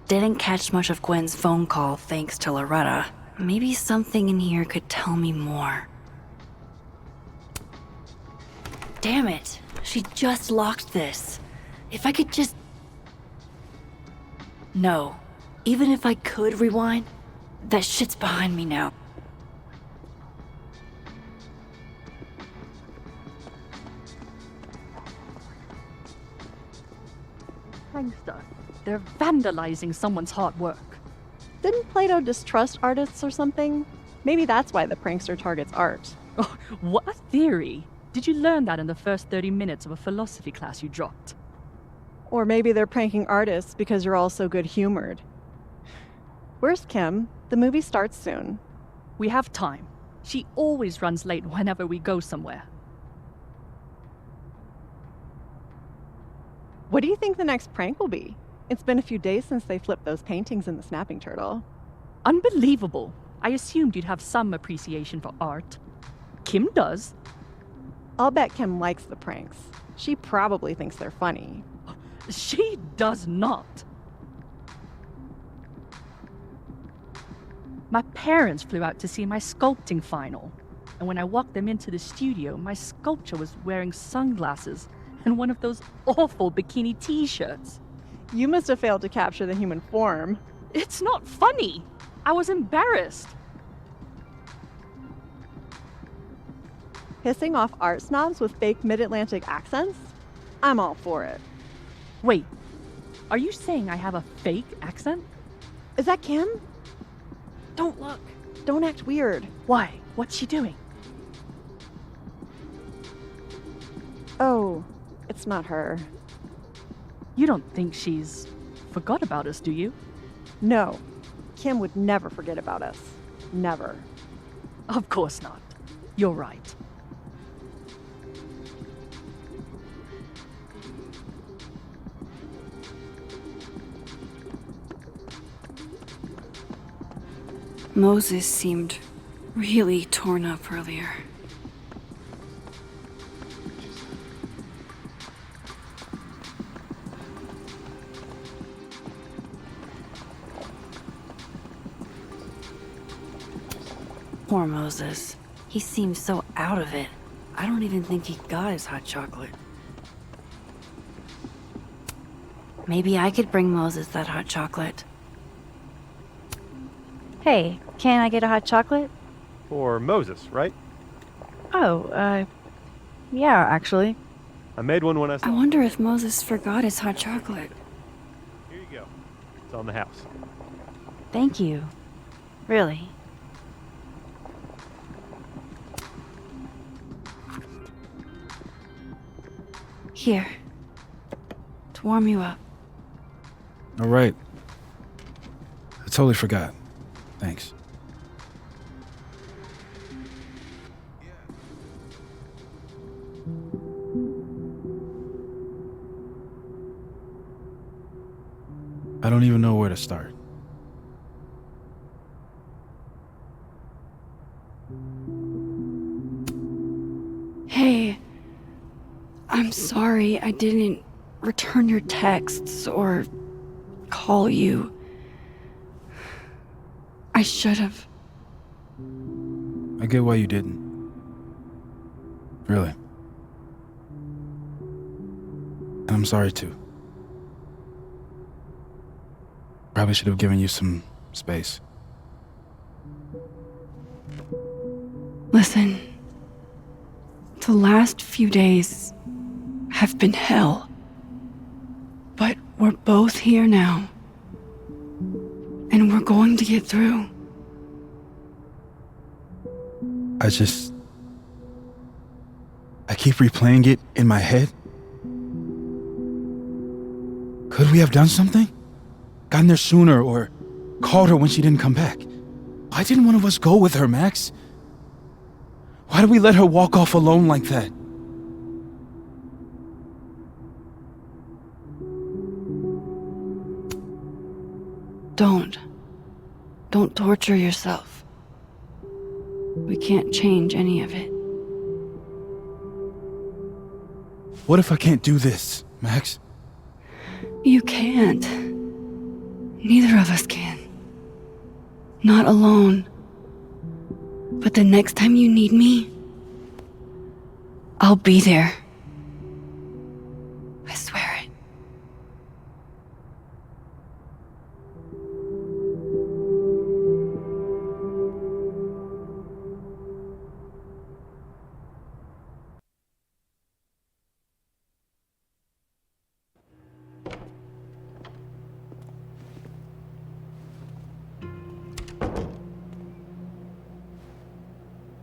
F: Didn't catch much of Gwen's phone call thanks to Loretta. Maybe something in here could tell me more. Damn it! She just locked this. If I could just... No. Even if I could rewind, that shit's behind me now.
H: Prankster. They're vandalizing someone's hard work.
B: Didn't Plato distrust artists or something? Maybe that's why the prankster targets art.
H: Oh, what a theory! Did you learn that in the first 30 minutes of a philosophy class you dropped?
B: Or maybe they're pranking artists because you're all so good-humored. Where's Kim? The movie starts soon.
H: We have time. She always runs late whenever we go somewhere.
B: What do you think the next prank will be? It's been a few days since they flipped those paintings in the snapping turtle.
H: Unbelievable. I assumed you'd have some appreciation for art. Kim does.
B: I'll bet Kim likes the pranks. She probably thinks they're funny.
H: She does not. My parents flew out to see my sculpting final. And when I walked them into the studio, my sculpture was wearing sunglasses and one of those awful bikini t-shirts.
B: You must have failed to capture the human form.
H: It's not funny. I was embarrassed.
B: Pissing off art snobs with fake mid-Atlantic accents? I'm all for it.
H: Wait, are you saying I have a fake accent?
B: Is that Kim? Don't look. Don't act weird.
H: Why? What's she doing?
B: Oh, it's not her.
H: You don't think she's forgot about us, do you?
B: No, Kim would never forget about us. Never.
H: Of course not. You're right.
F: Moses seemed really torn up earlier. Poor Moses. He seems so out of it. I don't even think he got his hot chocolate. Maybe I could bring Moses that hot chocolate.
P: Hey, can I get a hot chocolate?
C: For Moses, right?
P: Oh, yeah, actually.
C: I made one when I saw
F: I wonder if Moses forgot his hot chocolate.
C: Here you go. It's on the house.
P: Thank you. Really.
F: Here. To warm you up.
S: All right. I totally forgot. Thanks. I don't even know where to start.
F: Hey, I'm sorry I didn't return your texts or call you. I should have.
S: I get why you didn't. Really. And I'm sorry too. Probably should have given you some space.
F: Listen, the last few days have been hell. But we're both here now. And we're going to get through.
S: I keep replaying it in my head. Could we have done something? Gotten there sooner or called her when she didn't come back? Why didn't one of us go with her, Max? Why did we let her walk off alone like that?
F: Don't torture yourself. We can't change any of it.
S: What if I can't do this, Max?
F: You can't. Neither of us can. Not alone. But the next time you need me, I'll be there. I swear it.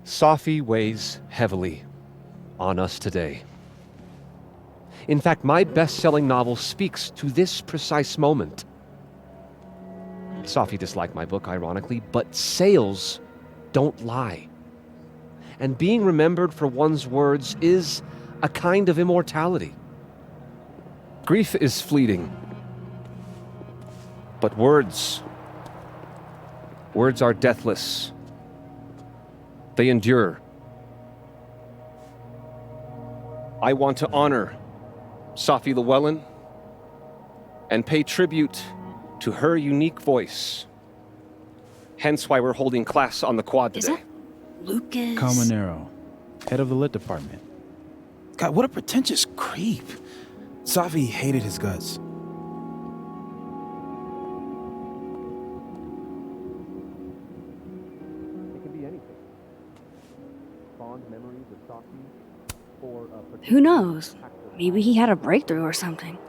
V: Safi weighs heavily on us today. In fact, my best-selling novel speaks to this precise moment. Safi disliked my book, ironically, but sales don't lie. And being remembered for one's words is a kind of immortality. Grief is fleeting. But words are deathless. They endure. I want to honor Safi Llewellyn and pay tribute to her unique voice. Hence why we're holding class on the quad today.
F: Is that Lucas?
S: Calmanero, head of the lit department. God, what a pretentious creep. Safi hated his guts.
F: Who knows? Maybe he had a breakthrough or something.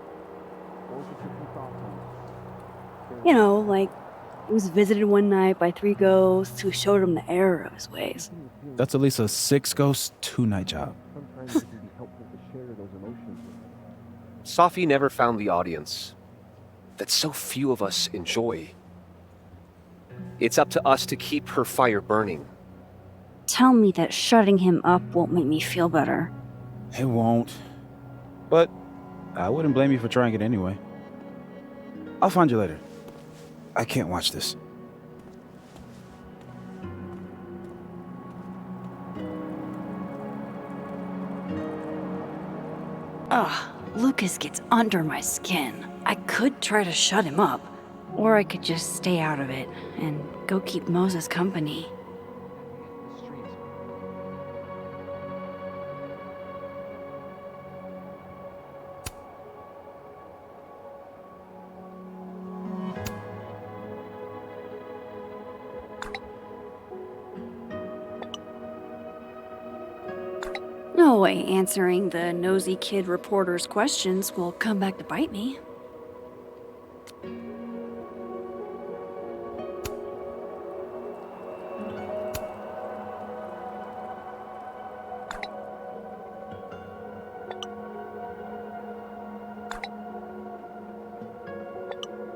F: You know, like, he was visited one night by 3 ghosts who showed him the error of his ways.
S: That's at least a 6 ghost, 2-night job.
V: Safi never found the audience that so few of us enjoy. It's up to us to keep her fire burning.
T: Tell me that shutting him up won't make me feel better.
S: It won't. But I wouldn't blame you for trying it anyway. I'll find you later. I can't watch this.
A: Ugh, Lucas gets under my skin. I could try to shut him up, or I could just stay out of it and go keep Moses company. No way answering the nosy kid reporter's questions will come back to bite me.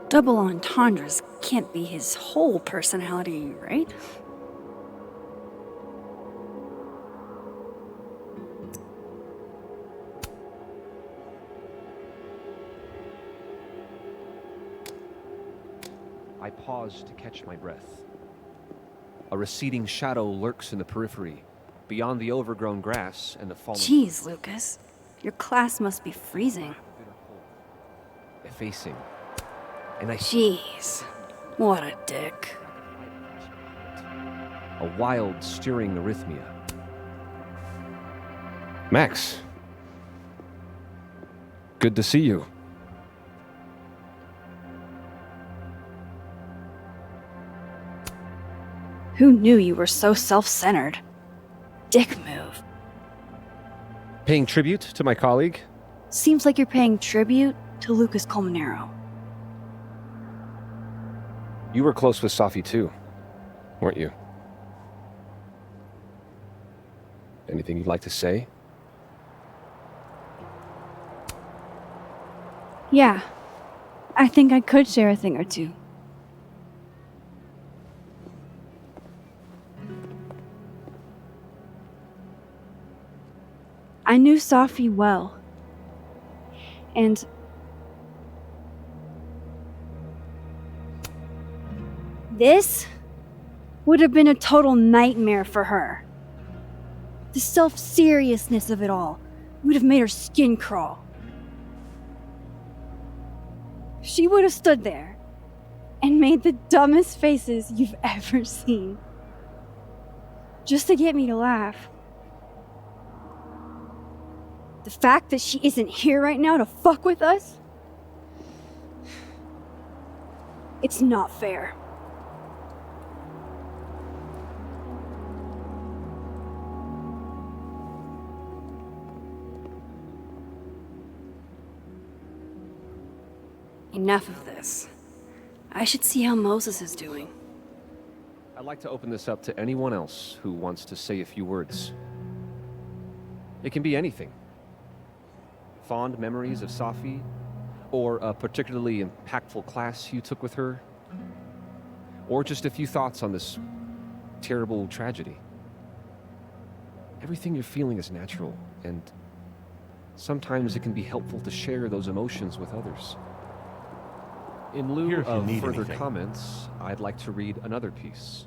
A: Double entendres can't be his whole personality, right?
V: I pause to catch my breath. A receding shadow lurks in the periphery, beyond the overgrown grass and the fallen...
A: Jeez, Lucas. Your class must be freezing.
V: Effacing. And I...
A: Jeez. What a dick.
V: A wild, stirring arrhythmia. Max. Good to see you.
A: Who knew you were so self-centered? Dick move.
V: Paying tribute to my colleague?
A: Seems like you're paying tribute to Lucas Colmenero.
V: You were close with Safi too, weren't you? Anything you'd like to say?
A: Yeah. I think I could share a thing or two. I knew Safi well. And this would have been a total nightmare for her. The self-seriousness of it all would have made her skin crawl. She would have stood there and made the dumbest faces you've ever seen. Just to get me to laugh. The fact that she isn't here right now to fuck with us? It's not fair. Enough of this. I should see how Moses is doing.
V: I'd like to open this up to anyone else who wants to say a few words. It can be anything. Fond memories of Safi, or a particularly impactful class you took with her, or just a few thoughts on this terrible tragedy. Everything you're feeling is natural, and sometimes it can be helpful to share those emotions with others. In lieu of further comments, I'd like to read another piece.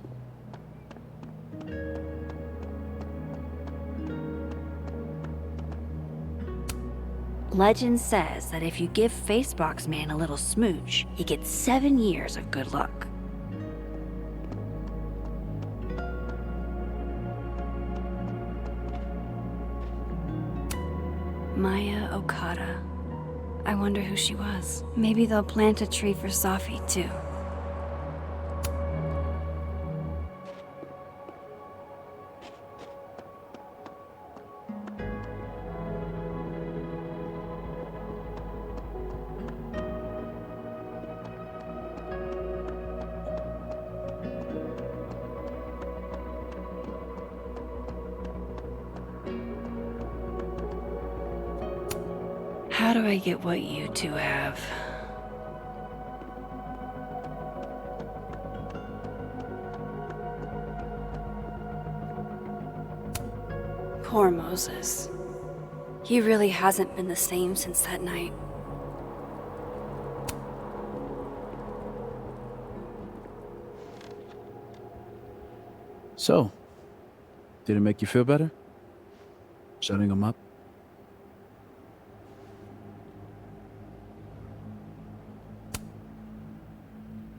A: Legend says that if you give Facebox Man a little smooch, he gets 7 years of good luck. Maya Okada. I wonder who she was. Maybe they'll plant a tree for Safi, too. How do I get what you two have? Poor Moses. He really hasn't been the same since that night.
S: So, did it make you feel better? Shutting him up?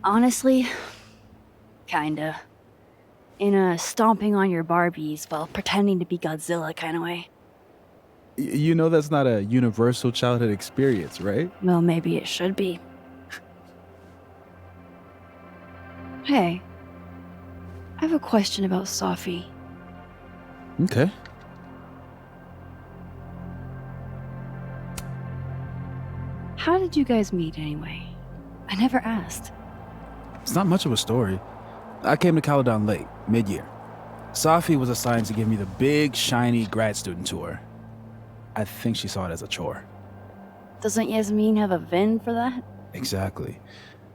A: Honestly, kinda. In a stomping on your Barbies while pretending to be Godzilla kind of way.
S: You know that's not a universal childhood experience, right?
A: Well, maybe it should be. Hey, I have a question about Safi.
S: Okay.
A: How did you guys meet anyway? I never asked.
S: It's not much of a story. I came to Caledon late, mid-year. Safi was assigned to give me the big, shiny grad student tour. I think she saw it as a chore.
A: Doesn't Yasmin have a VIN for that?
S: Exactly.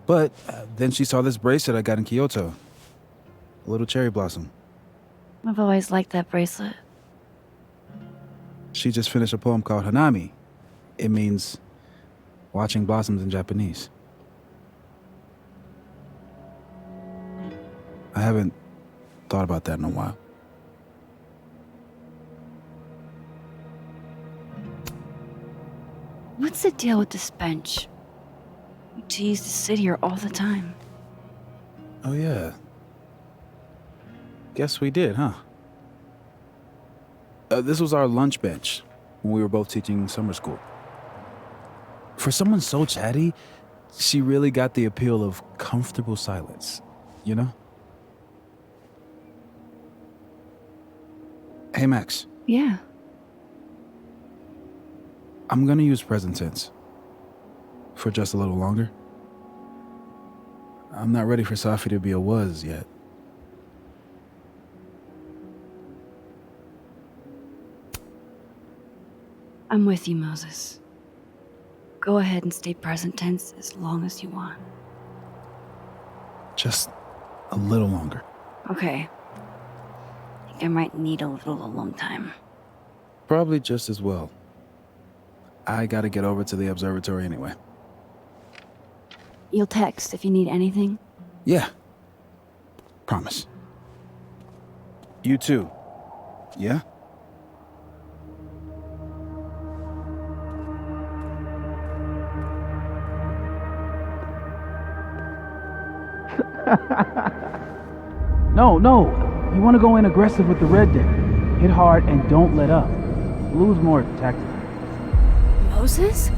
S: But then she saw this bracelet I got in Kyoto. A little cherry blossom.
A: I've always liked that bracelet.
S: She just finished a poem called Hanami. It means watching blossoms in Japanese. I haven't thought about that in a while.
A: What's the deal with this bench? We used to sit here all the time.
S: Oh yeah. Guess we did, huh? This was our lunch bench when we were both teaching summer school. For someone so chatty, she really got the appeal of comfortable silence, you know? Hey, Max.
A: Yeah.
S: I'm gonna use present tense. For just a little longer. I'm not ready for Safi to be a was yet.
A: I'm with you, Moses. Go ahead and stay present tense as long as you want.
S: Just a little longer.
A: Okay. I think I might need a little alone time.
S: Probably just as well. I gotta get over to the observatory anyway.
A: You'll text if you need anything?
S: Yeah. Promise. You too. Yeah?
G: No. You want to go in aggressive with the red deck. Hit hard and don't let up. Blue's more tactical.
A: Moses?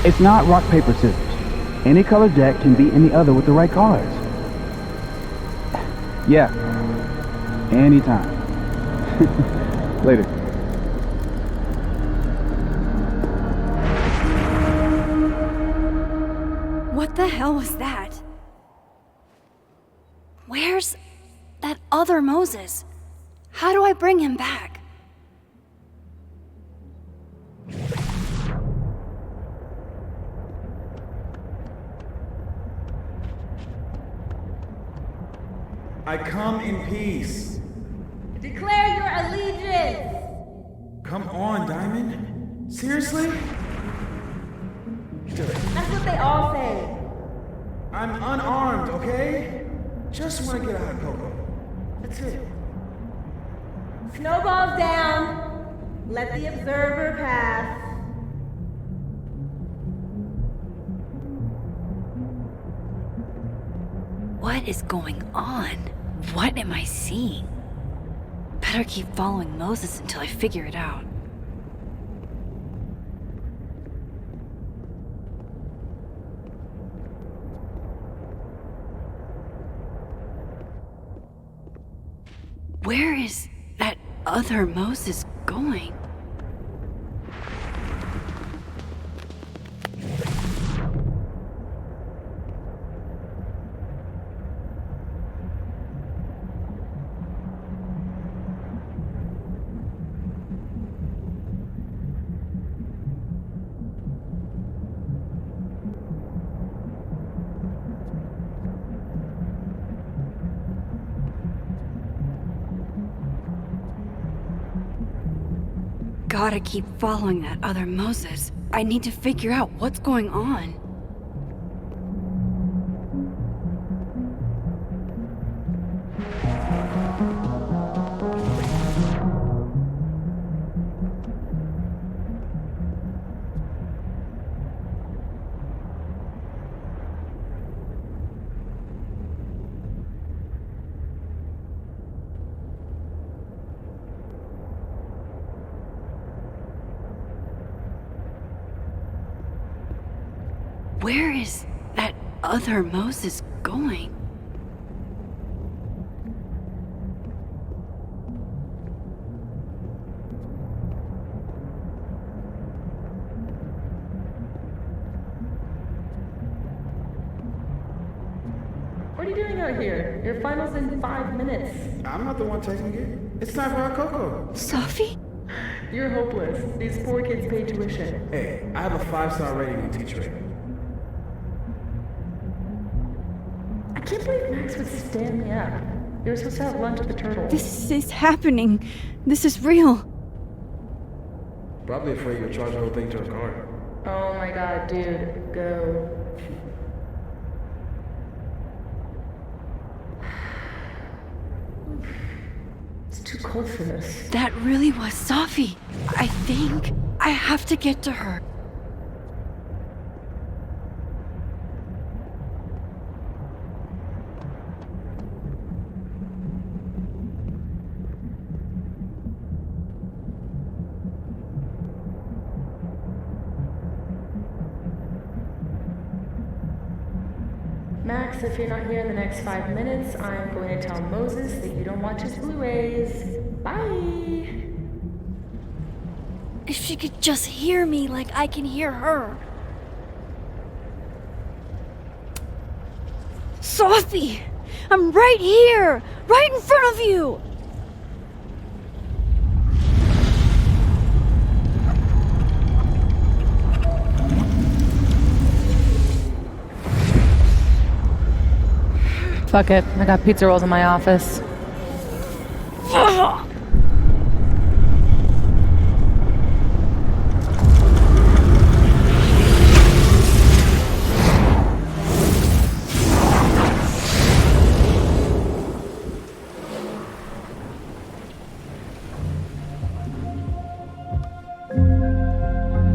G: It's not rock, paper, scissors. Any color jack can beat any other with the right cards. Yeah. Anytime. Later.
A: What the hell was that? Where's that other Moses? How do I bring him back?
G: I come in peace.
J: Declare your allegiance!
G: Come on, Diamond. Seriously?
J: That's what they all say.
G: I'm unarmed, okay? Just want to get out of Coco. That's it.
J: Snowballs down. Let the observer pass.
A: What is going on? What am I seeing? Better keep following Moses until I figure it out. Where is that other Moses going? gotta keep following that other Moses. I need to figure out what's going on. Where is that other Moses going?
E: What are you doing out here? Your final's in 5 minutes.
G: I'm not the one taking it. It's time for our Coco.
A: Safi?
E: You're hopeless. These poor kids pay tuition.
G: Hey, I have a 5-star rating on Teacher.
E: I can't believe Max would stand me up. You were supposed to have lunch at the Turtle.
A: This is happening. This is real.
G: Probably afraid you'll charge the whole thing to her card.
E: Oh my god, dude. Go. It's too cold for this.
A: That really was Safi. I think I have to get to her.
E: Max, if you're not here in the next 5 minutes, I'm going to tell Moses that you don't watch his Blu-rays. Bye!
A: If she could just hear me like I can hear her. Safi! I'm right here! Right in front of you!
E: Fuck it. I got pizza rolls in my office.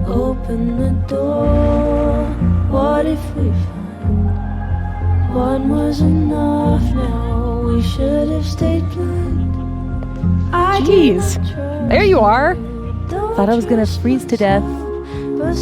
L: Open the door. What if we find one was enough? Now we should have stayed blind.
E: Jeez, there you are. Thought I was gonna freeze to death.
L: But